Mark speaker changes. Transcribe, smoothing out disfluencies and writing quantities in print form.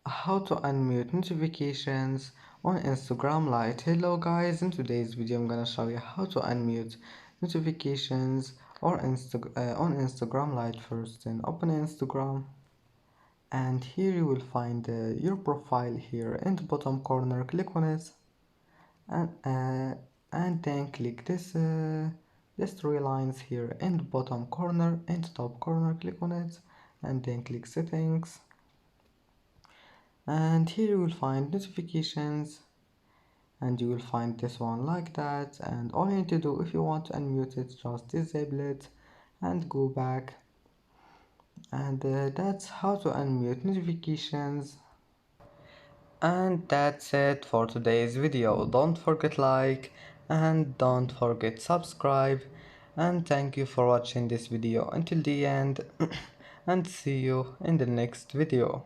Speaker 1: How to unmute notifications on Instagram Lite. Hello guys, in today's video I'm gonna show you how to unmute notifications or on Instagram Lite. First, then open Instagram, and here you will find your profile here in the bottom corner. Click on it, and then click this three lines here in the bottom corner. In the top corner, click on it, and then click settings, and here you will find notifications, and you will find this one like that. And all you need to do, if you want to unmute it, just disable it and go back. And that's how to unmute notifications. And that's it for today's video. Don't forget like and don't forget subscribe, and thank you for watching this video until the end and see you in the next video.